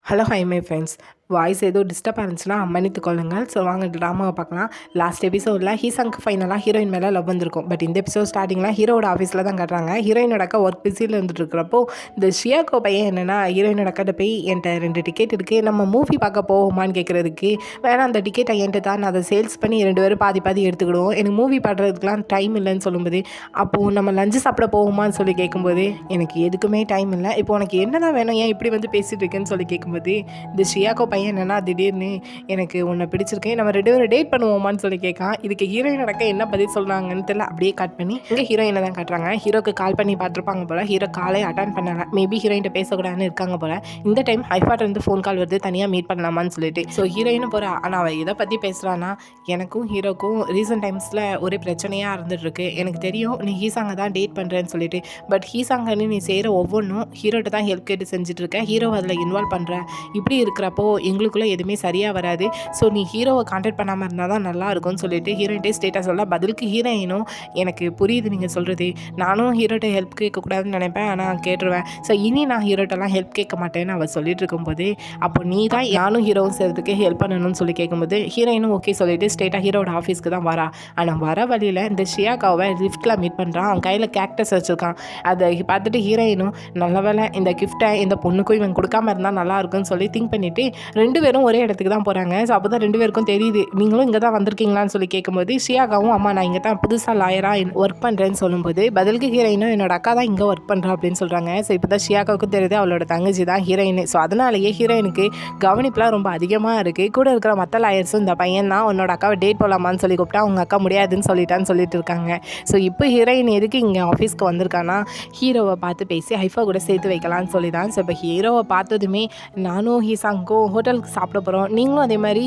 Hello hi my friends. Voice ஏதோ disturb ஆனிச்சுன்னா மன்னித்து கொள்ளுங்கள். ஸோ வாங்க ட்ராமாவை பார்க்கலாம். லாஸ்ட் எபிசோடில் ஹீசாங்க்கு ஃபைனலாக ஹீரோயின் மேலே லவ் வந்திருக்கும். பட் இந்த எபிசோட் ஸ்டார்டிங்கில் ஹீரோட ஆஃபீஸில் தான் காட்டுறாங்க. ஹீரோயினோட அக்கா ஒர்க் பிஸியில் இருந்துட்டு இருக்கிறப்போ இந்த ஷியாக்கோ பையன் என்னென்னா ஹீரோயினோட அக்காட்ட போய் என்கிட்ட 2 டிக்கெட் இருக்குது, நம்ம மூவி பார்க்க போவோமான்னு கேட்குறதுக்கு, வேணால் அந்த டிக்கெட்டை என்கிட்ட தான், நான் அதை சேல்ஸ் பண்ணி 2 பேரும் பாதி எடுத்துக்கிடுவோம், எனக்கு மூவி பார்க்குறதுக்குலாம் டைம் இல்லைன்னு சொல்லும்போது, அப்போது நம்ம லஞ்சு சாப்பிட போவோமான்னு சொல்லி கேட்கும்போது, எனக்கு எதுக்குமே டைம் இல்லை, இப்போ உனக்கு என்ன தான் வேணும், ஏன் இப்படி வந்து பேசிகிட்டு இருக்கேன்னு சொல்லி கேட்கும்போது, இந்த ஷியாக்கோ பையன் என்னென்னா திடீர்னு எனக்கு உன்னை பிடிச்சிருக்கேன், நம்ம 2 பேரும் டேட் பண்ணுவோமான்னு சொல்லி கேட்கான். இதுக்கு ஹீரோயின் நடக்க என்ன பதில் சொல்கிறாங்கன்னு தெரியல. அப்படியே கட் பண்ணி இங்கே ஹீரோயினை தான் காட்டுறாங்க. ஹீரோக்கு கால் பண்ணி பார்த்துருப்பாங்க போல். ஹீரோ காலே அட்டன் பண்ணல, மேபி ஹீரோயின்ட்ட பேசக்கூடாதுன்னு இருக்காங்க போல். இந்த டைம் ஹைஃபாட்டிருந்து ஃபோன் கால் வருது, தனியாக மீட் பண்ணலாமான்னு சொல்லிட்டு. ஸோ ஹீரோயினும் போகிறா. ஆனால் அவள் எதை பற்றி பேசுகிறான்னா, எனக்கும் ஹீரோக்கும் ரீசன்ட் டைம்ஸில் ஒரே பிரச்சனையாக இருந்துகிட்ருக்கு, எனக்கு தெரியும் நீ ஹீசாங்கை தான் டேட் பண்ணுறேன்னு சொல்லிட்டு, பட் ஹீசாங்கன்னு நீ செய்கிற ஒவ்வொன்றும் ஹீரோட்ட தான் ஹெல்ப் கேட்டு செஞ்சுட்ருக்க, ஹீரோ அதில் இன்வால்வ் பண்ணுற, இப்படி இருக்கிறப்போ எங்களுக்குள்ளே எதுவுமே சரியாக வராது, ஸோ நீ ஹீரோவை கான்டாக்ட் பண்ணாமல் இருந்தால் தான் நல்லா இருக்கும்னு சொல்லிட்டு ஹீரோயின்ட்டே ஸ்டேட்டாக சொல்ல, பதிலுக்கு ஹீரோயினும் எனக்கு புரியுது நீங்கள் சொல்கிறது, நானும் ஹீரோட்ட ஹெல்ப் கேட்கக்கூடாதுன்னு நினைப்பேன், ஆனால் கேட்டுருவேன், ஸோ இனி நான் ஹீரோட்டெல்லாம் ஹெல்ப் கேட்க மாட்டேன்னு அவள் சொல்லிட்டு இருக்கும்போது, அப்போ நீ தான் நானும் ஹீரோவும் செய்கிறதுக்கு ஹெல்ப் பண்ணணும்னு சொல்லி கேட்கும்போது ஹீரோயினும் ஓகே சொல்லிட்டு ஸ்ட்ரெயிட்டாக ஹீரோட ஆஃபீஸ்க்கு தான் வரா. ஆனால் வர வழியில் இந்த ஷியாக்காவை லிஃப்ட்டில் மீட் பண்ணுறான். அவன் கையில் கேக்டஸ் வச்சுருக்கான். அதை பார்த்துட்டு ஹீரோயினும் நல்ல வேலை இந்த கிஃப்ட்டை இந்த பொண்ணுக்கும் இவன் கொடுக்காம இருந்தால் நல்லா இருக்குன்னு சொல்லி திங்க் பண்ணிவிட்டு 2 பேரும் ஒரே இடத்துக்கு தான் போகிறாங்க. ஸோ அப்போ தான் 2 பேருக்கும் தெரியுது, நீங்களும் இங்கே தான் வந்திருக்கீங்களான்னு சொல்லி கேட்கும்போது ஷியாக்காவும் அம்மா நான் இங்கே தான் புதுசாக லாயராக ஒர்க் பண்ணுறேன்னு சொல்லும்போது, பதிலுக்கு ஹீரோயினும் என்னோட அக்கா தான் இங்கே ஒர்க் பண்ணுறா அப்படின்னு சொல்கிறாங்க. ஸோ இப்போ தான் ஷியாக்காவுக்கும் தெரியுது அவளோட தங்கச்சி தான் ஹீரோயின். ஸோ அதனாலேயே ஹீரோயினுக்கு கவனிப்புலாம் ரொம்ப அதிகமாக இருக்குது. கூட இருக்கிற மற்ற லாயர்ஸும் இந்த பையன் தான் உன்னோட அக்காவை டேட் போகலாமான்னு சொல்லி கூப்பிட்டா அவங்க அக்கா முடியாதுன்னு சொல்லிட்டு இருக்காங்க. ஸோ இப்போ ஹீரோயின் எதுக்கு இங்கே ஆஃபீஸ்க்கு வந்திருக்கானா, ஹீரோவை பார்த்து பேசி ஹைஃபா கூட சேர்த்து வைக்கலான்னு சொல்லி தான். ஸோ இப்போ ஹீரோவை பார்த்ததுமே நானும் ஹீசாங்கும் ஹோட்டலுக்கு சாப்பிட போகிறோம், நீங்களும் அதே மாதிரி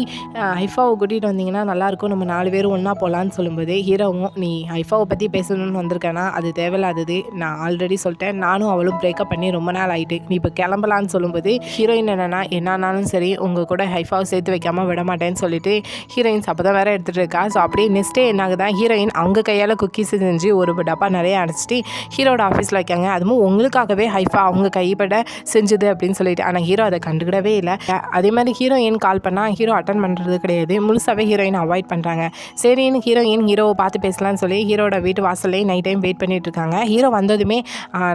ஹைஃபாவை கூட்டிகிட்டு வந்தீங்கன்னா நல்லாயிருக்கும், நம்ம 4 பேரும் ஒன்றா போகலான்னு சொல்லும்போது ஹீரோவும் நீ ஹைஃபாவை பற்றி பேசணும்னு வந்திருக்கேன்னா அது தேவையில்லாதது, நான் ஆல்ரெடி சொல்லிட்டேன், நானும் அவளும் பிரேக்கப் பண்ணி ரொம்ப நாள் ஆகிட்டு, நீ இப்போ கிளம்பலான்னு சொல்லும்போது ஹீரோயின் என்னென்னா என்னானாலும் சரி உங்கள் கூட ஹைஃபாவை சேர்த்து வைக்காமல் விட மாட்டேன்னு சொல்லிட்டு ஹீரோயின்ஸ் அப்போ தான் வேறு எடுத்துகிட்டு இருக்கா. ஸோ அப்படியே நெக்ஸ்ட்டே என்னாகுதான், ஹீரோயின் அவங்க கையால் குக்கீஸ் செஞ்சு ஒரு டப்பா நிறைய அடைச்சிட்டு ஹீரோட ஆஃபீஸில் வைக்காங்க. அதுவும் உங்களுக்காகவே ஹைஃபா அவங்க கைப்பட செஞ்சுது அப்படின்னு சொல்லிட்டு. ஆனால் ஹீரோ அதை கண்டுக்கிடவே இல்லை. அதே மாதிரி ஹீரோயின் கால் பண்ணால் ஹீரோ அட்டன் பண்ணுறது கிடையாது, முழுசாகவே ஹீரோயின் அவாய்ட் பண்ணுறாங்க. சரின்னு ஹீரோவை பார்த்து பேசலான்னு சொல்லி ஹீரோட வீட்டு வாசல்லே நைட் டைம் வெயிட் பண்ணிட்டு இருக்காங்க. ஹீரோ வந்ததுமே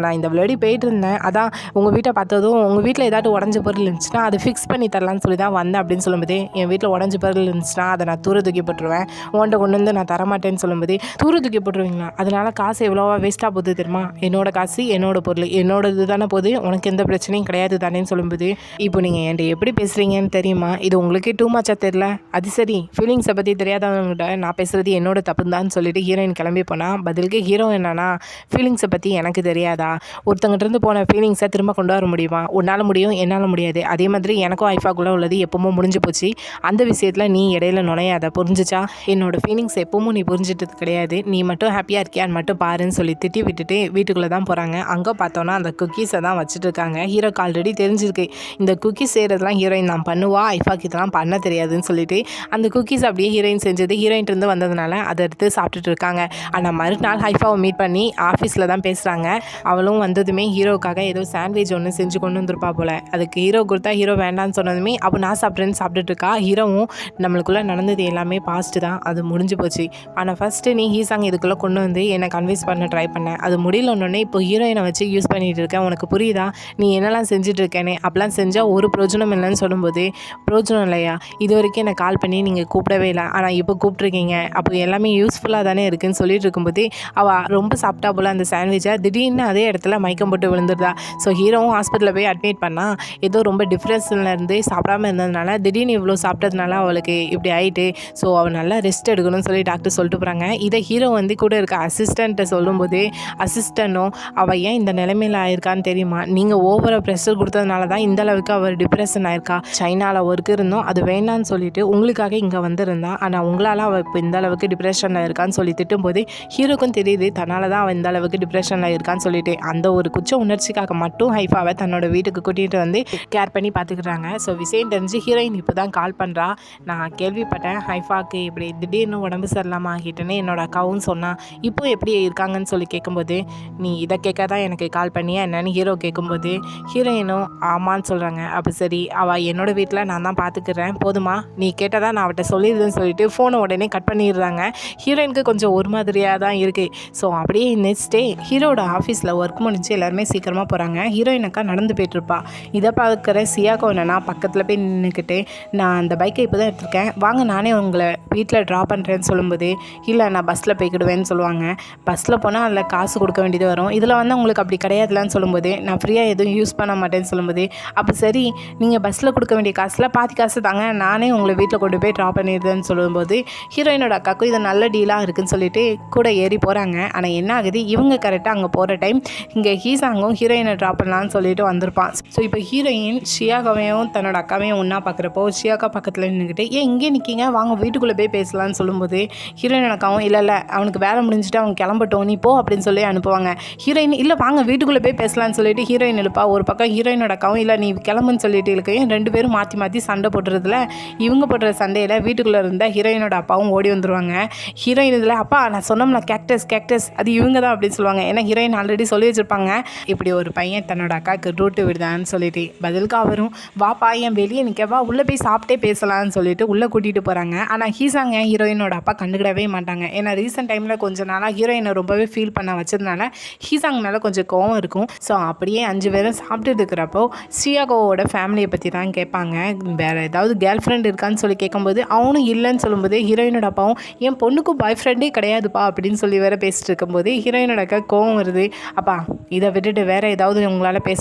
நான் இந்த விளையாடி போயிட்டு இருந்தேன், அதான் உங்கள் வீட்டை பார்த்ததும் உங்கள் வீட்டில் ஏதாவது உடஞ்ச பொருள் இருந்துச்சுன்னா அதை ஃபிக்ஸ் பண்ணி தரலான்னு சொல்லி தான் வந்தேன் அப்படின்னு சொல்லும்போது, என் வீட்டில் உடஞ்ச பொருள் இருந்துச்சுன்னா அதை நான் தூர தூக்கி போட்டுருவேன், உன்ட்ட கொண்டு வந்து நான் தரமாட்டேன்னு சொல்லும்போது, தூர தூக்கி போட்டுருவீங்களா, அதனால காசு எவ்வளோவா வேஸ்ட்டாக போகுது தெரியுமா, என்னோட காசு என்னோட பொருள் என்னோட இது தானே போகுது, உனக்கு எந்த பிரச்சனையும் கிடையாது தானேன்னு சொல்லும்போது, இப்போ நீங்கள் என்கிட்ட எப்படி பேசுகிறீங்கன்னு தெரியுமா, இது உங்களுக்கே டூ மச்சாக தெரியல, அது சரி ஃபீலிங்ஸை பற்றி தெரியாதவங்ககிட்ட நான் பேசுகிறது என்னோட தப்பு தான் சொல்லிட்டு ஹீரோயின் கிளம்பி போனால், பதிலுக்கு ஹீரோ என்னன்னா ஃபீலிங்ஸை பற்றி எனக்கு தெரியாதா, ஒருத்தங்கிட்ட போன ஃபீலிங்ஸை திரும்ப கொண்டு வர முடியுமா, உன்னால் முடியும் என்னால் முடியாது, அதே மாதிரி எனக்கும் ஐஃபாக்குள்ளே உள்ளது எப்பவுமே முடிஞ்சு போச்சு, அந்த விஷயத்தில் நீ இடையில நுழையாத, புரிஞ்சிச்சா, என்னோட ஃபீலிங்ஸ் எப்பவும் நீ புரிஞ்சிட்டது கிடையாது, நீ மட்டும் ஹாப்பியாக இருக்கியான்னு மட்டும் பாருன்னு சொல்லி திட்டி விட்டுட்டு வீட்டுக்குள்ளே தான் போகிறாங்க. அங்கே பார்த்தோன்னா அந்த குக்கீஸை தான் வச்சுட்டு இருக்காங்க. ஹீரோக்கு ஆல்ரெடி தெரிஞ்சிருக்கு இந்த குக்கீஸ் செய்கிறதுலாம் ஹீரோயின் நான் பண்ணுவா, ஐஃபாக்கு இதெல்லாம் பண்ண தெரியாதுன்னு சொல்லிட்டு அந்த குக்கீஸ் அப்படியே ஹீரோயின் செஞ்சது ஹீரோயின்ட்டு வந்ததுனால அதை எடுத்து சாப்பிட்டுட்டு இருக்காங்க. ஆனால் மறுநாள் ஹைஃபாவை மீட் பண்ணி ஆஃபீஸில் தான் பேசுகிறாங்க. அவளும் வந்ததுமே ஹீரோக்காக ஏதோ சாண்ட்விச் ஒன்று செஞ்சு கொண்டு வந்துருப்பா போல். அதுக்கு ஹீரோ கொடுத்தா ஹீரோ வேண்டான்னு சொன்னதுமே அப்போ நான் சாப்பிட்டுட்டு இருக்கா. ஹீரோவும் நம்மளுக்குள்ளே நடந்தது எல்லாமே பாஸ்ட்டு தான், அது முடிஞ்சு போச்சு, ஆனால் ஃபஸ்ட்டு நீ ஹீசாங் இதுக்குள்ளே கொண்டு வந்து என்னை கன்வின்ஸ் பண்ண ட்ரை பண்ணேன், அது முடியலன்னொன்னே இப்போ ஹீரோயினை வச்சு யூஸ் பண்ணிகிட்டு இருக்கேன், உனக்கு புரியுதா, நீ என்னெல்லாம் செஞ்சுட்டு இருக்கேனே, அப்பெல்லாம் செஞ்சால் ஒரு பிரோஜனம் இல்லைன்னு சொல்லும்போது, பிரோஜனம் இல்லையா, இது வரைக்கும் என்னை கால் பண்ணி நீங்கள் கூப்பிடவே இல்லை, ஆனால் இப்போ கூப்பிட்ருக்கீங்க, அப்போ எல்லாமே யூஸ்ஃபுல்லாக தானே இருக்குதுன்னு சொல்லிட்டு இருக்கும்போது அவள் ரொம்ப சாப்பிட்டா போல் அந்த சாண்ட்விச்சை திடீர்னு அதே இடத்துல மயக்கம் போட்டு விழுந்துருதா. ஸோ ஹீரோவும் ஹாஸ்பிட்டலில் போய் அட்மிட் பண்ணால் ஏதோ ரொம்ப டிஃப்ரென்ஸ்லேருந்து சாப்பிடாமல் இருந்ததுனால திடீர்னு இவ்வளோ சாப்பிட்டதுனால அவளுக்கு இப்படி ஆகிட்டு, ஸோ அவள் நல்லா ரெஸ்ட் எடுக்கணும்னு சொல்லி டாக்டர் சொல்லிட்டு போகிறாங்க. இதை ஹீரோ கூட இருக்க அசிஸ்டண்ட்டை சொல்லும்போது அசிஸ்டண்ட்டும் அவள் ஏன் இந்த நிலைமையில் ஆயிருக்கான்னு தெரியுமா, நீங்கள் ஓவராக ப்ரெஷர் கொடுத்ததுனால தான் இந்த அளவுக்கு அவள் டிப்ரெஷன் ஆயிருக்கா, சைனாவில் ஒர்க் இருந்தோம், அது வேண்டான்னு சொல்லிட்டு உங்களுக்காக இங்கே வந்திருந்தா. ஆனால் உங்களால் அவள் இப்போ இந்த அளவுக்கு டிப்ரெஷனில் இருக்கான்னு சொல்லி திட்டும்போது ஹீரோக்கும் தெரியுது தன்னால் தான் அவள் இந்த அளவுக்கு டிப்ரெஷனில் இருக்கான்னு சொல்லிட்டு அந்த ஒரு குச்ச உணர்ச்சிக்காக மட்டும் ஹைஃபாவை தன்னோட வீட்டுக்கு கூட்டிகிட்டு வந்து கேர் பண்ணி பார்த்துக்கிறாங்க. ஸோ விஷயம் தெரிஞ்சு ஹீரோயின் இப்போ தான் கால் பண்ணுறா. நான் கேள்விப்பட்டேன் ஹைஃபாவுக்கு இப்படி திடீர்னு உடம்பு சரியில்லாமல் ஆகிட்டேன்னு என்னோட அக்காவும் சொன்னான், இப்போ எப்படி இருக்காங்கன்னு சொல்லி கேட்கும்போது நீ இதை கேட்க தான் எனக்கு கால் பண்ணியா என்னன்னு ஹீரோ கேட்கும்போது ஹீரோயினும் ஆமான்னு சொல்கிறாங்க. அப்போ சரி அவள் என்னோடய வீட்டில் நான் தான் பார்த்துக்கிறேன் போதுமா, நீ கேட்டதா நான் அவட்ட சொல்லிடுறேன்னு சொல்லிட்டு ஃபோனை உடனே கட் பண்ணிடுறாங்க. ஹீரோயினுக்கு கொஞ்சம் ஒரு மாதிரியாக தான் இருக்குது. ஸோ அப்படியே நெக்ஸ்ட் டே ஹீரோட ஆஃபீஸில் ஒர்க் முடிஞ்சு எல்லாருமே சீக்கிரமாக போகிறாங்க. ஹீரோயினக்கா நடந்து போயிட்டுருப்பா. இதை பார்க்குற சியாக்கோ என்னன்னா பக்கத்தில் போய் நின்றுக்கிட்டு நான் அந்த பைக்கை இப்போ தான் எடுத்திருக்கேன், வாங்க நானே உங்களை வீட்டில் ட்ரா பண்ணுறேன்னு சொல்லும்போது இல்லை நான் பஸ்ஸில் போய்க்கிடுவேன்னு சொல்லுவாங்க. பஸ்ஸில் போனால் அதில் காசு கொடுக்க வேண்டியது வரும், இதில் வந்து உங்களுக்கு அப்படி கிடையாதுலான்னு சொல்லும்போது நான் ஃப்ரீயாக எதுவும் யூஸ் பண்ண மாட்டேன்னு சொல்லும்போது அப்போ சரி நீங்கள் பஸ்ஸில் கொடுக்க வேண்டிய காசில் பாதி காசு தாங்க, நானே உங்களை வீட்டில் கொண்டு போய் ட்ரா பண்ணிடுறேன்னு சொல்லும்போது ஹீரோயினோட அக்காவுக்கும் இது நல்ல டீலாக இருக்குதுன்னு சொல்லிட்டு கூட ஏறி போகிறாங்க. ஆனால் என்ன ஆகுது, இவங்க கரெக்டாக அங்கே போகிற டைம் இங்கே ஹீசாங்கும் ஹீரோயினை ட்ரா பண்ணலான்னு சொல்லிட்டு வந்திருப்பான். ஸோ இப்போ ஹீரோயின் ஷியாகாவையும் தன்னோட அக்காவையும் ஒன்றா பார்க்குறப்போ ஷியாக்கா பக்கத்தில் நின்றுக்கிட்டு ஏன் இங்கே நிற்கிங்க, வாங்க வீட்டுக்குள்ளே போய் பேசலான்னு சொல்லும்போது ஹீரோயின் அக்காவும் இல்லை அவனுக்கு வேலை முடிஞ்சுட்டு அவங்க கிளம்பட்டோம் நீ போ அப்படின்னு சொல்லி அனுப்புவாங்க. ஹீரோயின் இல்லை வாங்க வீட்டுக்குள்ளே போய் பேசலான்னு சொல்லிட்டு ஹீரோயின் எழுப்பா. ஒரு பக்கம் ஹீரோயினோட அக்காவும் இல்லை நீ கிளம்புன்னு சொல்லிட்டு இருக்கையும் ரெண்டு பேரும் மாற்றி சண்டை போடுறதுல இவங்க போடுற சண்டையில் வீட்டுக்குள்ளே இருந்த ஹீரோயினோட அப்பாவும் ஓடி வந்துடுவாங்க. ஹீரோயின் இதில் அப்பா நான் சொன்னோம்ல கேக்டஸ் அது இவங்க தான் அப்படின்னு சொல்லுவாங்க. ஏன்னா ஹீரோயின் ஆல்ரெடி சொல்லி வச்சுருப்பாங்க இப்படி ஒரு பையன் தன்னோட அக்காவுக்கு ரூட்டு விடுதான்னு சொல்லிட்டு. பதிலுக்கு அவரும் வாப்பா என் வெளியே நிற்கவா உள்ளே போய் சாப்பிட்டே பேசலான்னு சொல்லிட்டு உள்ளே கூட்டிகிட்டு போகிறாங்க. ஆனால் ஹீசாங்க ஹீரோயினோட அப்பா கண்டுக்கிடவே மாட்டாங்க. ஏன்னா ரீசெண்ட் டைமில் கொஞ்சம் நாளாக ஹீரோயினை ரொம்பவே ஃபீல் பண்ண வச்சதுனால ஹீசாங் மேலே கொஞ்சம் கோவம் இருக்கும். ஸோ அப்படியே 5 பேரும் சாப்பிட்டுட்டு இருக்கிறப்போ சியாகோவோட ஃபேமிலியை பற்றி தான் கேட்பாங்க. வேறு ஏதாவது கேர்ள் ஃப்ரெண்ட் இருக்கான்னு சொல்லி கேட்கும்போது அவனும் இல்லைன்னு சொல்லும்போது ஹீரோயினோட அப்பாவும் என் பொண்ணுக்கும் பாய் ஃப்ரெண்டே கிடையாதுப்பா அப்படின்னு சொல்லி வேறு பேசிட்டு இருக்கும்போது ஹீரோயினோட அக்கா கோவம் வருது. அப்பா இதை விட்டுட்டு வேறு ஏதாவது உங்களால் பேச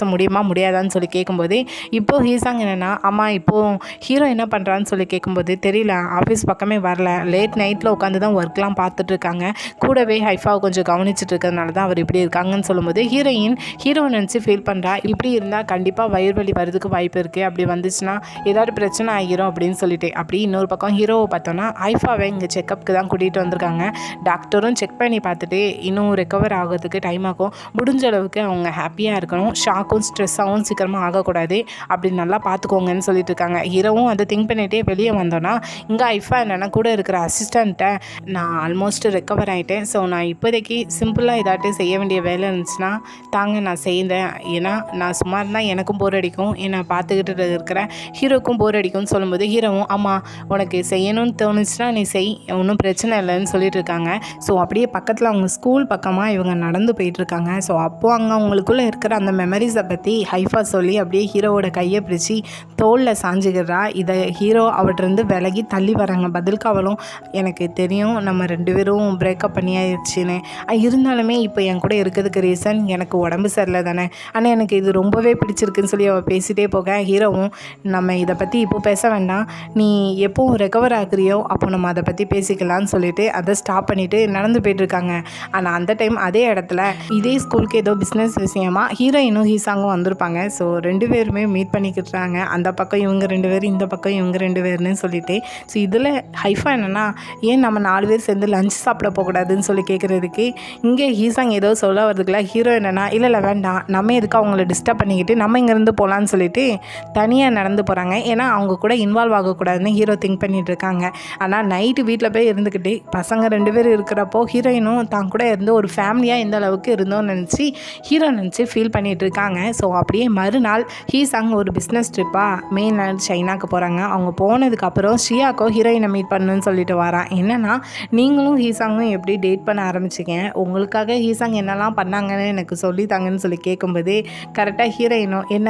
முடியாதான்னு சொல்லி கேட்கும்போது இப்போது ஹீசாங் என்னென்னா அம்மா இப்போது ஹீரோ என்ன பண்ணுறான்னு சொல்லி கேட்கும்போது தெரியல, ஆஃபீஸ் பக்கமே வரல, லேட் நைட்டில் உட்காந்து தான் ஒர்க்லாம் பார்த்துட்ருக்காங்க, கூடவே ஹைஃபாவை கொஞ்சம் கவனிச்சுட்டு இருக்கிறதுனால தான் அவர் இப்படி இருக்காங்கன்னு சொல்லும்போது ஹீரோயின் ஹீரோ நினச்சி ஃபீல் பண்ணுறா. இப்படி இருந்தால் கண்டிப்பாக வயிறு வலி வரதுக்கு வாய்ப்பு இருக்குது, அப்படி வந்துச்சுன்னா ஏதாவது பிரச்சனை ஆகிரும் அப்படின்னு சொல்லிட்டு. அப்படி இன்னொரு பக்கம் ஹீரோவை பார்த்தோன்னா ஹைஃபாவை இங்கே செக்கப்புக்கு தான் கூட்டிகிட்டு வந்திருக்காங்க. டாக்டரும் செக் பண்ணி பார்த்துட்டு இன்னும் ரெக்கவர் ஆகிறதுக்கு டைம் ஆகும், முடிஞ்ச அளவுக்கு அவங்க ஹாப்பியாக இருக்கணும், ஷாக்கும் ஸ்ட்ரெஸ்ஸாகவும் சீக்கிரமாக ஆகக்கூடாது, அப்படி நல்லா பார்த்துக்கோங்கன்னு சொல்லிட்டு இருக்காங்க. ஹீரோவும் அதை திங்க் பண்ணிகிட்டே வெளியே வந்தோன்னா இங்கே ஹைஃபா என்னென்னா கூட இருக்கிற அசிஸ்டண்ட்டை நான் ஆல்மோஸ்ட் ரெக்கவர் ஆகிட்டேன், ஸோ நான் இப்போதைக்கு சிம்பிளாக ஏதாட்டு செய்ய வேண்டிய வேலை இருந்துச்சுன்னா தாங்க நான் செய்தேன், ஏன்னா நான் சும்மா இருந்தால் எனக்கும் போர் அடிக்கும், என்னை பார்த்துக்கிட்டு இருக்கிற ஹீரோக்கும் போர் அடிக்கும்னு சொல்லும்போது ஹீரோவும் ஆமாம் உனக்கு செய்யணும்னு தோணுச்சுன்னா நீ செய், ஒன்றும் பிரச்சனை இல்லைன்னு சொல்லிட்டு இருக்காங்க. ஸோ அப்படியே பக்கத்தில் அவங்க ஸ்கூல் பக்கமாக இவங்க நடந்து போயிட்டுருக்காங்க. ஸோ அப்போது அங்கே அவங்களுக்குள்ளே இருக்கிற அந்த மெமரிஸை பற்றி ஹைஃபா சொல்லி அப்படியே ஹீரோவோட கையை பிடிச்சி தோளில் சாஞ்சுக்கிறா. இதை ஹீரோ அவற்றிருந்து விலகி தள்ளி வராங்க. பதிலுக்கு அவளும் எனக்கு தெரியும் நம்ம 2 பேரும் பிரேக்கப் பண்ணியாயிடுச்சுன்னு, இருந்தாலுமே இப்போ என் கூட இருக்கிறதுக்கு ரீசன் எனக்கு உடம்பு சரியில்லை தானே, ஆனால் எனக்கு இது ரொம்பவே பிடிச்சிருக்குன்னு சொல்லி அவள் பேசிகிட்டே போக ஹீரோவும் நம்ம இதை பற்றி இப்போ பேச வேண்டாம், நீ எப்போ ரெக்கவர் ஆகுறியோ அப்போ நம்ம அதை பற்றி பேசிக்கலான்னு சொல்லிட்டு அதை ஸ்டாப் பண்ணிவிட்டு நடந்து போயிட்டுருக்காங்க. ஆனால் அந்த டைம் அதே இடத்துல இதே ஸ்கூலுக்கு ஏதோ பிஸ்னஸ் விஷயமா ஹீரோயினும் ஹீசாங்கும் வந்திருப்பாங்க. ஸோ 2 பேருமே மீட் பண்ணிக்கிட்டாங்க. அந்த பக்கம் இவங்க 2 பேர், இந்த பக்கம் இவங்க 2 பேர்னு சொல்லிட்டு. ஸோ இதில் ஹைஃபா என்னென்னா ஏன் நம்ம 4 பேர் சேர்ந்து லஞ்ச் சாப்பிட போகக்கூடாதுன்னு சொல்லி கேட்குறதுக்கு இங்கே ஹீசாங் ஏதோ சொல்ல வரதுக்குள்ள ஹீரோ என்னென்னா இல்லை வேண்டாம் நம்ம எதுக்கு அவங்கள டிஸ்டர்ப் பண்ணிக்கிட்டு நம்ம இங்கேருந்து போகலான்னு சொல்லிட்டு தனியாக நடந்து போகிறாங்க. ஏன்னா அவங்க கூட இன்வால்வ் ஆகக்கூடாதுன்னு ஹீரோ திங்க் பண்ணிட்டு இருக்காங்க. ஆனால் நைட்டு வீட்டில் போய் இருந்துக்கிட்டு பசங்க 2 பேர் இருக்கிறப்போ ஹீரோயினும் தான் கூட இருந்து ஒரு ஃபேமிலியாக எந்த அளவுக்கு இருந்தோன்னு நினச்சி ஹீரோ நினச்சி ஃபீல் பண்ணிகிட்டு இருக்காங்க. ஸோ அப்படியே மறுநாள் ஹீசாங் ஒரு பிஸ்னஸ் ட்ரிப்பாக மெயின்லேண்ட் சைனாக்கு போகிறாங்க. அவங்க போனதுக்கப்புறம் ஷியாக்கோ ஹீரோயினை மீட் பண்ணணுன்னு சொல்லிட்டு வரான். என்னென்னா நீங்களும் ஹீசாங்கும் எப்படி டேட் பண்ண ஆரம்பிச்சிங்க, உங்களுக்காக ஹீசாங் என்னெல்லாம் பண்ணாங்கன்னு எனக்கு சொல்லித்தாங்கன்னு சொல்லி கேட்கும்போது கரெக்டாக ஹீரோயினும் என்ன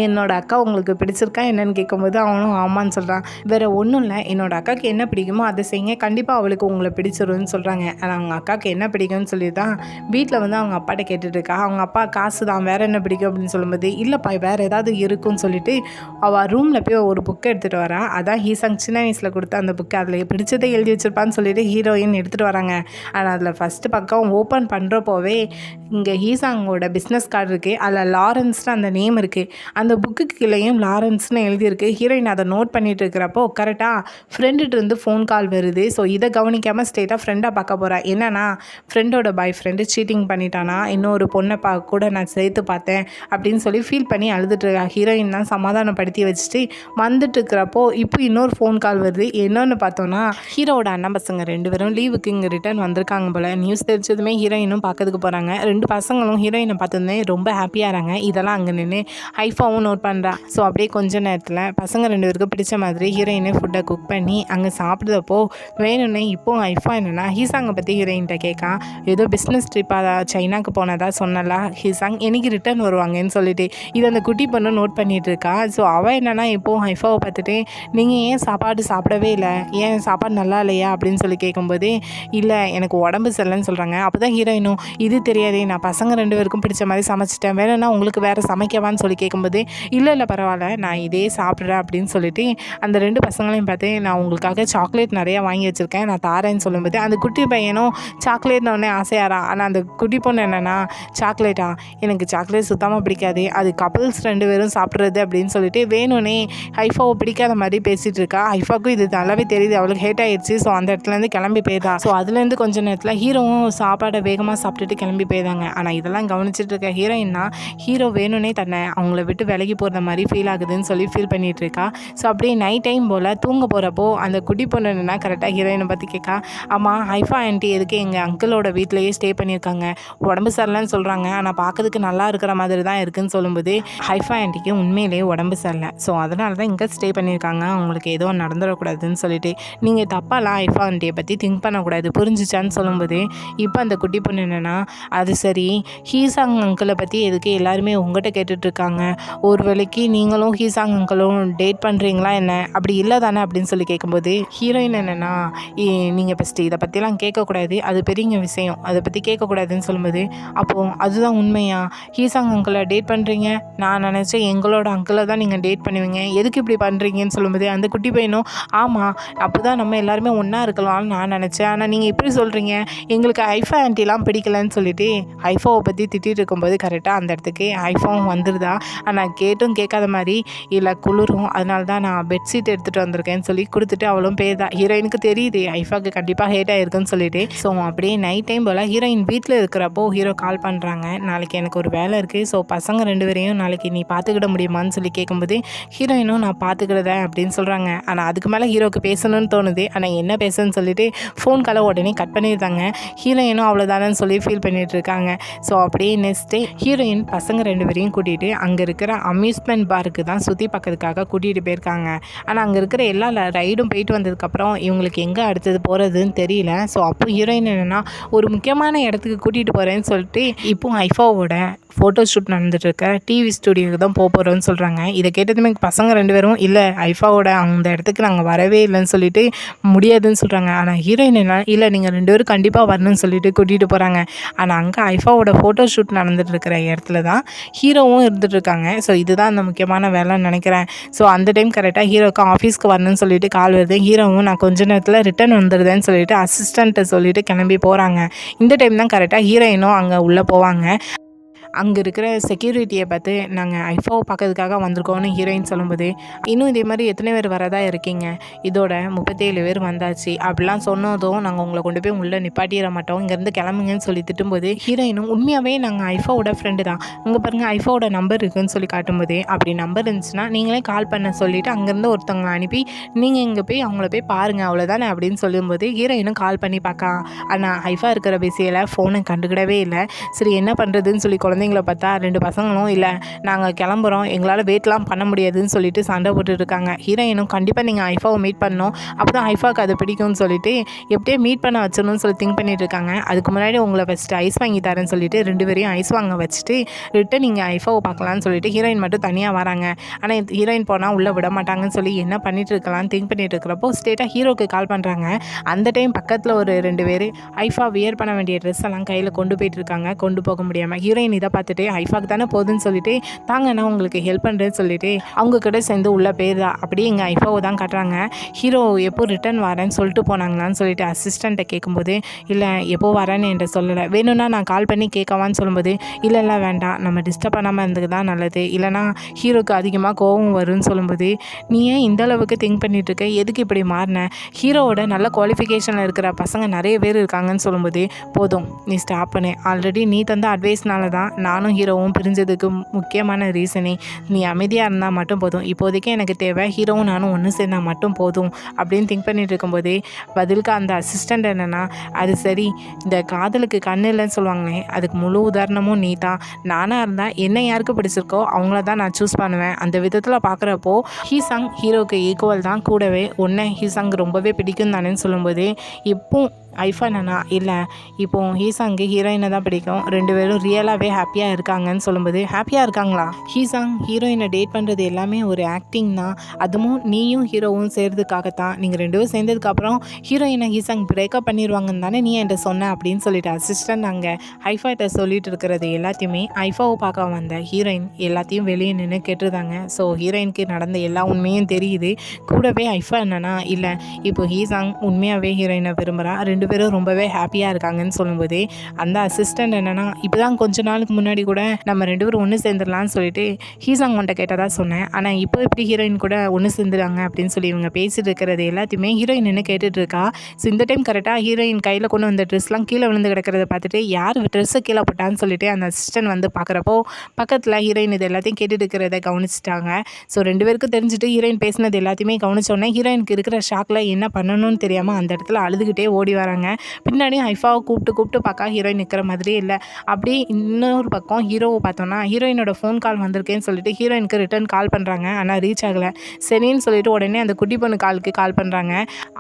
என்னோட அக்கா உங்களுக்கு பிடிச்சிருக்கா என்னன்னு கேட்கும்போது அவனும் ஆமான்னு சொல்கிறான். வேறு ஒன்றும் இல்லை, என்னோட அக்காவுக்கு என்ன பிடிக்குமோ அதை செய்யுங்க, கண்டிப்பாக அவளுக்கு உங்களை பிடிச்சிருன்னு சொல்கிறாங்க. ஆனால் அவங்க அக்காவுக்கு என்ன பிடிக்கும்னு சொல்லி தான் வீட்டில் வந்து அவங்க அப்பாட்ட கேட்டுட்டு இருக்கா. அவங்க அப்பா காசு தான், வேறு என்ன பிடிக்கும் அப்படின்னு சொல்லும்போது இல்லைப்பா வேறு ஏதாவது இருக்குன்னு சொல்லிட்டு அவள் ரூமில் போய் ஒரு புக்கை எடுத்துகிட்டு வரா. அதான் ஹீசாங் சின்ன வயசில் கொடுத்த அந்த புக்கு, அதில் பிடிச்சதை எழுதி வச்சிருப்பான்னு சொல்லிட்டு ஹீரோயின் எடுத்துகிட்டு வராங்க. ஆனால் அதில் ஃபஸ்ட்டு பக்கம் ஓப்பன் பண்ணுறப்போவே இங்கே ஹீசாங்கோட பிஸ்னஸ் கார்டு இருக்குது, அதில் லாரன்ஸ்னு அந்த நேம் இருக்குது. அந்த புக்குக்கு கீழேயும் லாரன்ஸ் லாரன்ஸ்னு எழுதியிருக்கு. ஹீரோயின் அதை நோட் பண்ணிட்டு இருக்கிறப்போ கரெக்டாக ஃப்ரெண்டுகிட்ட இருந்து ஃபோன் கால் வருது. ஸோ இதை கவனிக்காமல் ஸ்ட்ரெயிட்டாக ஃப்ரெண்டாக பார்க்க போகிறா. என்னன்னா ஃப்ரெண்டோட பாய் ஃப்ரெண்டு சீட்டிங் பண்ணிட்டானா, இன்னொரு பொண்ணை கூட நான் சேர்த்து பார்த்தேன் அப்படின்னு சொல்லி ஃபீல் பண்ணி அழுதுட்டு இருக்கா. ஹீரோயின் தான் சமாதானப்படுத்தி வச்சுட்டு வந்துட்டு இருக்கிறப்போ இப்போ இன்னொரு ஃபோன் கால் வருது. என்னன்னு பார்த்தோன்னா ஹீரோட அண்ணன் பசங்க 2 பேரும் லீவுக்கு இங்கே ரிட்டர்ன் வந்திருக்காங்க போல். நியூஸ் தெரிஞ்சதுமே ஹீரோயினும் பார்க்கறதுக்கு போகிறாங்க. 2 பசங்களும் ஹீரோயினை பார்த்ததுமே ரொம்ப ஹாப்பியாகிறாங்க. இதெல்லாம் அங்கே நின்று ஐஃபாவும் நோட் பண்ணுறா. ஸோ அப்படியே கொஞ்ச நேரத்தில் பசங்க 2 பேருக்கு பிடிச்ச மாதிரி ஹீரோயினே ஃபுட்டை குக் பண்ணி அங்கே சாப்பிட்றப்போ வேணும்னே இப்போ ஐஃபா என்னென்னா ஹீசாங்கை பற்றி ஹீரோயின்கிட்ட கேட்கா. ஏதோ பிஸ்னஸ் ட்ரிப்பாக சைனாக்கு போனதா சொன்னல ஹீசாங், என்னைக்கு ரிட்டர்ன் வருவாங்கன்னு சொல்லிட்டு இதை அந்த குட்டி பொண்ணு நோட் பண்ணிகிட்டு இருக்கா. ஸோ அவள் என்னென்னா இப்போது ஐஃபாவை பார்த்துட்டு நீங்கள் ஏன் சாப்பாடு சாப்பிடவே இல்லை, ஏன் சாப்பாடு நல்லா இல்லையா அப்படின்னு சொல்லி கேட்கும்போது இல்லை எனக்கு உடம்பு சரியில்லைன்னு சொல்கிறாங்க. அப்போ தான் ஹீரோயினும் இது தெரியாதே, நான் பசங்க 2 பேருக்கும் பிடிச்ச மாதிரி சமைச்சிட்டேன், வேணும்னா உங்களுக்கு வேறு சமைக்கவான்னு சொல்லி கேட்கும்போது இல்லை பரவாயில்ல நான் இதே சாப்பிட்றேன் அப்படின்னு சொல்லிட்டு அந்த 2 பசங்களையும் பார்த்து நான் உங்களுக்காக சாக்லேட் நிறையா வாங்கி வச்சுருக்கேன், நான் தாரேன்னு சொல்லும்போது அந்த குட்டி பையனும் சாக்லேட்னு ஒன்றே ஆசையாரா. ஆனால் அந்த குட்டி பொண்ணு என்னென்னா சாக்லேட்டா, எனக்கு சாக்லேட் சுத்தமாக பிடிக்காது, அது கப்பல்ஸ் 2 பேரும் சாப்பிட்றது அப்படின்னு சொல்லிட்டு வேணும்னே ஐஃபாவை பிடிக்காத மாதிரி பேசிகிட்டு இருக்கா. ஐஃபாவுக்கும் இது நல்லாவே தெரியுது, அவளுக்கு ஹேட் ஆகிடுச்சு. ஸோ அந்த இடத்துலேருந்து கிளம்பி போயிடா. ஸோ அதுலேருந்து கொஞ்சம் நேரத்தில் ஹீரோவும் சாப்பாடை வேகமாக சாப்பிட்டுட்டு கிளம்பி போயிடாங்க. ஆனால் இதெல்லாம் கவனிச்சிட்டு இருக்க ஹீரோயின்னா ஹீரோ வேணும்னே தன்னை அவங்கள விட்டு விலகி போகிற மாதிரி ஃபீல் ஆகுதுன்னு சொல்லி ஃபீல் பண்ணிகிட்டு இருக்கா. ஸோ அப்படியே நைட் டைம் போல் தூங்க போகிறப்போ அந்த குட்டி பொண்ணு என்னன்னா கரெக்டாக ஹீரோயினை பற்றி கேட்கா. ஆமாம் ஐஃபா ஆண்டி எதுக்கு எங்கள் அங்கிளோட வீட்டிலையே ஸ்டே பண்ணியிருக்காங்க, உடம்பு சரியில்லைன்னு சொல்கிறாங்க, ஆனால் பார்க்கறதுக்கு நல்லா இருக்கிற மாதிரி தான் இருக்குதுன்னு சொல்லும்போது ஐஃபா ஆண்டிக்கு உண்மையிலேயே உடம்பு சரியில்லை, ஸோ அதனால தான் இங்கே ஸ்டே பண்ணியிருக்காங்க, அவங்களுக்கு ஏதோ நடந்துடக்கூடாதுன்னு சொல்லிட்டு நீங்கள் தப்பாலாம் ஐஃபா ஆண்டியை பற்றி திங்க் பண்ணக்கூடாது புரிஞ்சிச்சான்னு சொல்லும்போது இப்போ அந்த குட்டி பொண்ணு என்னென்னா அது சரி ஹீசாங் அங்கிளை பற்றி எதுக்கு எல்லாருமே உங்கள்கிட்ட கேட்டுட்ருக்காங்க, ஒரு வேளைக்கு நீங்களும் ஹீசாங் அங்கிளும் டேட் பண்ணுறீங்களா என்ன, அப்படி இல்லை தானே அப்படின்னு சொல்லி கேட்கும்போது ஹீரோயின் என்னென்னா நீங்கள் ஃபஸ்ட்டு இதை பற்றிலாம் கேட்கக்கூடாது, அது பெரிய விஷயம், அதை பற்றி கேட்கக்கூடாதுன்னு சொல்லும்போது அப்போது அதுதான் உண்மையா, ஹீசாங் அங்கிளை டேட் பண்ணுறீங்க, நான் நினச்சேன் எங்களோட அங்கிளை தான் நீங்கள் டேட் பண்ணுவீங்க, எதுக்கு இப்படி பண்ணுறீங்கன்னு சொல்லும்போது அந்த குட்டி பையனும் ஆமாம் அப்போ தான் நம்ம எல்லாருமே ஒன்றா இருக்கலாம்னு நான் நினச்சேன், ஆனால் நீங்கள் இப்படி சொல்கிறீங்க, எங்களுக்கு ஐஃபா ஆண்டிலாம் பிடிக்கலன்னு சொல்லிட்டு ஐஃபாவை பற்றி திட்டிகிட்டு இருக்கும்போது கரெக்டாக அந்த இடத்துக்கு ஐஃபாவும் வந்துடுதா. ஆனால் கேட்டும் கேட்காத மாதிரி இல்லை குளிரும் அதனால தான் நான் பெட்ஷீட் எடுத்துகிட்டு வந்திருக்கேன்னு சொல்லி கொடுத்துட்டு அவளும் பேர்தான். ஹீரோயினுக்கு தெரியுது ஐஃபாவுக்கு கண்டிப்பாக ஹேட் ஆகிருக்குன்னு சொல்லிட்டு. ஸோ அப்படியே நைட் டைம் போல் ஹீரோயின் வீட்டில் இருக்கிறப்போ ஹீரோ கால் பண்ணுறாங்க, நாளைக்கு எனக்கு ஒரு வேலை இருக்குது, ஸோ பசங்க 2 பேரையும் நாளைக்கு நீ பார்த்துக்கிட முடியுமான்னு சொல்லி கேட்கும்போது ஹீரோயினும் நான் பார்த்துக்கிடுதேன் அப்படின்னு சொல்கிறாங்க. ஆனால் அதுக்கு மேலே ஹீரோக்கு பேசணும்னு தோணுது, ஆனால் என்ன பேசுன்னு சொல்லிட்டு ஃபோன் காலை உடனே கட் பண்ணியிருந்தாங்க. ஹீரோயினும் அவ்வளோதானு சொல்லி ஃபீல் பண்ணிட்டு இருக்காங்க. ஸோ அப்படியே நெக்ஸ்ட்டு ஹீரோயின் பசங்க 2 பேரையும் கூட்டிகிட்டு அங்கே இருக்கிற அம்யூஸ்மெண்ட் பார்க்கு தான் சுற்றி பார்க்கறதுக்காக கூட்டிகிட்டு போயிருக்காங்க. ஆனால் அங்கே இருக்கிற எல்லா ரைடும் போயிட்டு வந்ததுக்கப்புறம் இவங்களுக்கு எங்கே அடுத்தது போகிறதுன்னு தெரியல. ஸோ அப்போ ஹீரோயின் என்னென்னா ஒரு முக்கியமான இடத்துக்கு கூட்டிகிட்டு போகிறேன்னு சொல்லிட்டு இப்போ ஐஃபாவோட ஃபோட்டோ ஷூட் நடந்துட்டுருக்க டிவி ஸ்டுடியோக்கு தான் போகிறோன்னு சொல்கிறாங்க. இதை கேட்டதுமே பசங்க 2 பேரும் இல்லை ஐஃபாவோட அந்த இடத்துக்கு நாங்கள் வரவே இல்லைன்னு சொல்லிட்டு முடியாதுன்னு சொல்கிறாங்க. ஆனால் ஹீரோயின் என்ன இல்லை நீங்கள் 2 பேரும் கண்டிப்பாக வரணும்னு சொல்லிட்டு கூட்டிகிட்டு போகிறாங்க. ஆனால் அங்கே ஐஃபாவோட ஃபோட்டோ ஷூட் நடந்துட்டு இருக்கிற இடத்துல தான் ஹீரோவும் இருந்துகிட்ருக்காங்க. ஸோ இதுதான் அந்த முக்கியமான வேலைன்னு நினைக்கிறேன். ஸோ அந்த டைம் கரெக்டாக ஹீரோக்கு ஆஃபீஸ்க்கு வரணும்னு சொல்லிட்டு கால் வருது. ஹீரோவும் நான் கொஞ்ச நேரத்தில் ரிட்டர்ன் வந்துடுதேன்னு சொல்லிட்டு அசிஸ்டண்ட்டை சொல்லிட்டு கிளம்பி போகிறாங்க. இந்த டைம் தான் கரெக்டாக ஹீரோயினும் அங்கே உள்ளே போவாங்க. அங்கே இருக்கிற செக்யூரிட்டியை பார்த்து நாங்கள் ஐஃபாவை பார்க்கறதுக்காக வந்திருக்கோன்னு ஹீரோயின் சொல்லும்போது இன்னும் இதே மாதிரி எத்தனை பேர் வரதா இருக்கீங்க, இதோட 37 பேர் வந்தாச்சு அப்படிலாம் சொன்னதும் நாங்கள் உங்களை கொண்டு போய் உள்ளே நிப்பாட்டிட மாட்டோம், இங்கேருந்து கிளம்புங்கன்னு சொல்லி திட்டும்போது ஹீரோயினும் உண்மையாகவே நாங்கள் ஐஃபாவோட ஃப்ரெண்டு தான், இங்கே பாருங்கள் ஐஃபாவோட நம்பர் இருக்குதுன்னு சொல்லி காட்டும்போது அப்படி நம்பர் இருந்துச்சுன்னா நீங்களே கால் பண்ண சொல்லிவிட்டு அங்கேருந்து ஒருத்தவங்களை அனுப்பி நீங்கள் இங்கே போய் அவங்கள போய் பாருங்கள் அவ்வளோதானே அப்படின்னு சொல்லும்போது ஹீரோயினும் கால் பண்ணி பார்க்கா. ஆனால் ஐஃபா இருக்கிற பிஸியில் ஃபோனை கண்டுக்கிடவே இல்லை. சரி என்ன பண்ணுறதுன்னு சொல்லி குழந்தைங்கள பார்த்தா 2 பசங்களும் இல்லை நாங்கள் கிளம்புறோம் எங்களால் வெயிட்லாம் பண்ண முடியாதுன்னு சொல்லிட்டு சண்டை போட்டுருக்காங்க. ஹீரோயினும் கண்டிப்பாக நீங்கள் ஐஃபாவை மீட் பண்ணணும், அப்போ தான் ஐஃபாவுக்கு அது பிடிக்கும்னு சொல்லிட்டு எப்படியே மீட் பண்ண வச்சிடணும்னு சொல்லி திங்க் பண்ணிட்டு இருக்காங்க. அதுக்கு முன்னாடி உங்களை ஃபஸ்ட்டு ஐஸ் வாங்கி தரேன்னு சொல்லிட்டு 2 பேரையும் ஐஸ் வாங்க வச்சுட்டு ரிட்டன் நீங்கள் ஐஃபாவை பார்க்கலான்னு சொல்லிட்டு ஹீரோயின் மட்டும் தனியாக வராங்க. ஆனால் ஹீரோயின் போனால் உள்ளே விட மாட்டாங்கன்னு சொல்லி என்ன பண்ணிட்டு இருக்கலாம்னு திங்க் பண்ணிட்டு இருக்கிறப்போ ஸ்ட்ரெயிட்டாக ஹீரோக்கு கால் பண்ணுறாங்க. அந்த டைம் பக்கத்தில் ஒரு 2 பேர் ஐஃபா வியர் பண்ண வேண்டிய ட்ரெஸ் எல்லாம் கையில் கொண்டு போயிட்டு இருக்காங்க. கொண்டு போக முடியாமல் ஹீரோயின் இதை இதை பார்த்துட்டு ஐஃபாக்கு தானே போகுதுன்னு சொல்லிட்டு தாங்க நான் உங்களுக்கு ஹெல்ப் பண்ணுறேன்னு சொல்லிட்டு அவங்க கூட சேர்ந்து உள்ள போயிருந்தா. அப்படியே எங்கள் ஐஃபாவை தான் காட்டுறாங்க. ஹீரோ எப்போ ரிட்டர்ன் வரேன்னு சொல்லிட்டு போனாங்களான்னு சொல்லிட்டு அசிஸ்டண்ட்டை கேட்கும்போது, இல்லை எப்போ வரேன்னு என்கிட்ட சொல்லலை, வேணும்னா நான் கால் பண்ணி கேட்கவான்னு சொல்லும்போது, இல்லை வேண்டாம், நம்ம டிஸ்டர்ப் பண்ணாமல் இருந்தது தான் நல்லது, இல்லைனா ஹீரோக்கு அதிகமாக கோபம் வரும்னு சொல்லும்போது, நீ ஏன் இந்த அளவுக்கு திங்க் பண்ணிட்டு இருக்க, எதுக்கு இப்படி மாறின, ஹீரோவோட நல்ல குவாலிஃபிகேஷனில் இருக்கிற பசங்க நிறைய பேர் இருக்காங்கன்னு சொல்லும்போது, போதும் நீ ஸ்டாப் பண்ணு, ஆல்ரெடி நீ தந்த அட்வைஸ்னால தான் நானும் ஹீரோவும் பிரிஞ்சதுக்கு முக்கியமான ரீசனே, நீ அமைதியாக இருந்தால் மட்டும் போதும், இப்போதைக்கு எனக்கு தேவை ஹீரோவும் நானும் ஒன்று சேர்ந்தால் மட்டும் போதும் அப்படின்னு திங்க் பண்ணிட்டு இருக்கும்போதே பதிலுக்கு அந்த அசிஸ்டண்ட் என்னென்னா, அது சரி, இந்த காதலுக்கு கண்ணு இல்லைன்னு சொல்லுவாங்களே, அதுக்கு முழு உதாரணமும் நீ தான், நானாக இருந்தால் என்ன யாருக்கு பிடிச்சிருக்கோ அவங்கள தான் நான் சூஸ் பண்ணுவேன், அந்த விதத்தில் பார்க்குறப்போ ஹீசாங் ஹீரோக்கு ஈக்குவல் தான், கூடவே ஒன்று ஹீசாங் ரொம்பவே பிடிக்கும் தானேன்னு சொல்லும்போது, இப்போ ஐஃபா என்னன்னா, இல்லை இப்போது ஹீசாங்கு ஹீரோயினை தான் பிடிக்கும், 2 பேரும் ரியலாகவே ஹாப்பியாக இருக்காங்கன்னு சொல்லும்போது, ஹாப்பியாக இருக்காங்களா, ஹீசாங் ஹீரோயினை டேட் பண்ணுறது எல்லாமே ஒரு ஆக்டிங் தான், அதுவும் நீயும் ஹீரோவும் சேர்றதுக்காகத்தான், நீங்கள் 2 பேரும் சேர்ந்ததுக்கப்புறம் ஹீரோயினை ஹீசாங் பிரேக்கப் பண்ணிடுவாங்கன்னு தானே நீ என்கிட்ட சொன்ன அப்படின்னு சொல்லிட்டு அசிஸ்டண்ட் அங்கே ஐஃபாட்ட சொல்லிட்டு இருக்கிறது எல்லாத்தையுமே ஐஃபாவை பார்க்க வந்த ஹீரோயின் எல்லாத்தையும் வெளியே நின்று கேட்டுருந்தாங்க. ஸோ ஹீரோயினுக்கு நடந்த எல்லா உண்மையும் தெரியுது. கூடவே ஐஃபா என்னன்னா, இல்லை இப்போ ஹீசாங் உண்மையாகவே ஹீரோயினை விரும்புகிறா, 2 பேரும் ரொம்பவே ஹாப்பியாக இருக்காங்கன்னு சொல்லும்போது அந்த அசிஸ்டண்ட் என்னென்னா, இப்போ தான் கொஞ்ச நாளுக்கு முன்னாடி கூட நம்ம 2 பேரும் ஒன்று சேர்ந்துடலான்னு சொல்லிட்டு ஹீசாங் உன்ட்ட கேட்டதாக சொன்னேன், ஆனால் இப்போ எப்படி ஹீரோயின் கூட ஒன்று சேர்ந்துடுறாங்க அப்படின்னு சொல்லி இவங்க பேசிட்டு இருக்கிறது எல்லாத்தையுமே ஹீரோயின் என்ன கேட்டுட்டு இருக்கா. ஸோ இந்த டைம் கரெக்டாக ஹீரோயின் கையில் கொண்டு வந்த ட்ரெஸ்லாம் கீழே விழுந்து கிடக்கிறத பார்த்துட்டு யார் ட்ரெஸ்ஸை கீழே போட்டான்னு சொல்லிட்டு அந்த அசிஸ்டண்ட் வந்து பார்க்குறப்போ பக்கத்தில் ஹீரோயின் இது எல்லாத்தையும் கேட்டுட்டு இருக்கிறத கவனிச்சிட்டாங்க. ஸோ 2 பேருக்கும் தெரிஞ்சுட்டு ஹீரோயின் பேசினது எல்லாத்தையுமே கவனிச்சோன்னே ஹீரோயினுக்கு இருக்கிற ஷாக்கில் என்ன பண்ணணும்னு தெரியாமல் அந்த இடத்துல அழுதுகிட்டே ஓடி வராங்க. பின்னாடி ஐஃபாவை கூப்பிட்டு பார்க்க ஹீரோயின் நிற்கிற மாதிரியே இல்லை. அப்படியே இன்னொரு பக்கம் ஹீரோவை பார்த்தோன்னா ஹீரோயினோட ஃபோன் கால் வந்திருக்கேன்னு சொல்லிட்டு ஹீரோயினுக்கு ரிட்டர்ன் கால் பண்ணுறாங்க, ஆனால் ரீச் ஆகலை. சரின்னு சொல்லிட்டு உடனே அந்த குட்டி பொண்ணு காலுக்கு கால் பண்ணுறாங்க.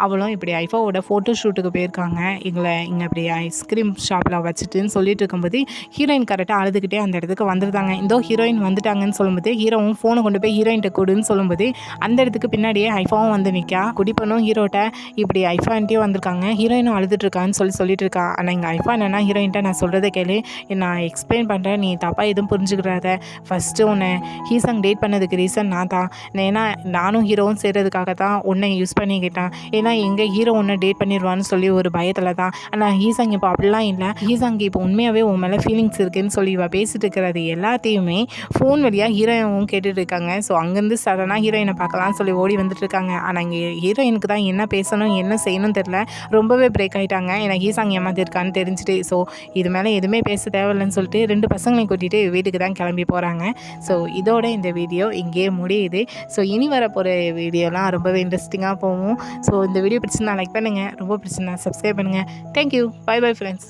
அவளும் இப்படி ஐஃபாவோட ஃபோட்டோ ஷூட்டுக்கு போயிருக்காங்க, இங்கே இப்படி ஐஸ்கிரீம் ஷாப்பில் வச்சுட்டுன்னு சொல்லிட்டு இருக்கும்போது ஹீரோயின் கரெக்டாக அழுதுகிட்டே அந்த இடத்துக்கு வந்துருந்தாங்க. இந்த ஹீரோயின் வந்துட்டாங்கன்னு சொல்லும்போது ஹீரோவும் ஃபோனை கொண்டு போய் ஹீரோயின்ட்ட கொடுன்னு சொல்லும்போது அந்த இடத்துக்கு பின்னாடியே ஐஃபாவும் வந்து நிற்கா. குடி பொண்ணும் ஹீரோட்ட இப்படி ஐஃபான்ட்டே வந்திருக்காங்க, ஹீரோயினும் அழுதுட்டுருக்கான்னு சொல்லிட்டு இருக்கா. ஆனால் எங்கள் ஐஃபா என்னன்னா, ஹீரோயின்ட்ட நான் சொல்கிறத கேளு, நான் எக்ஸ்பிளைன் பண்ணுறேன், நீ தப்பாக எதுவும் புரிஞ்சுக்கிறாத, ஃபஸ்ட்டு உன்னை ஹீசாங் டேட் பண்ணதுக்கு ரீசன் நான் தான், ஏன்னா நானும் ஹீரோவும் சேர்றதுக்காக தான் உன்னை யூஸ் பண்ணிக்கிட்டான், ஏன்னா எங்கள் ஹீரோ உன்னை டேட் பண்ணிடுவான்னு சொல்லி ஒரு பயத்தில் தான். ஆனால் ஹீசாங் இப்போ அப்படிலாம் இல்லை, ஹீசாங் இப்போ உண்மையாகவே உன் மேலே ஃபீலிங்ஸ் இருக்குதுன்னு சொல்லி இவள் பேசிட்டு இருக்கிறது எல்லாத்தையுமே ஃபோன் வழியாக ஹீரோயினும் கேட்டுட்டு இருக்காங்க. ஸோ அங்கேருந்து சடனாக ஹீரோயினை பார்க்கலான்னு சொல்லி ஓடி வந்துட்டு இருக்காங்க. ஆனால் இங்கே ஹீரோயினுக்கு தான் என்ன பேசணும் என்ன செய்யணும்னு தெரில, ரொம்பவே பிரேக் ஆகிட்டாங்க. எனக்கு ஹீசாங் ஏமாத்திருக்கான்னு தெரிஞ்சுட்டு ஸோ இது மேலே எதுவுமே பேச தேவையில்லைன்னு சொல்லிட்டு 2 பசங்களையும் கூட்டிகிட்டு வீட்டுக்கு தான் கிளம்பி போகிறாங்க. ஸோ இதோட இந்த வீடியோ இங்கேயே முடியுது. ஸோ இனி வர போகிற வீடியோலாம் ரொம்பவே இன்ட்ரெஸ்டிங்காக போகும். ஸோ இந்த வீடியோ பிடிச்சிருந்தா லைக் பண்ணுங்கள், ரொம்ப பிடிச்சிருந்தா சப்ஸ்கிரைப் பண்ணுங்கள். Thank you, bye bye friends.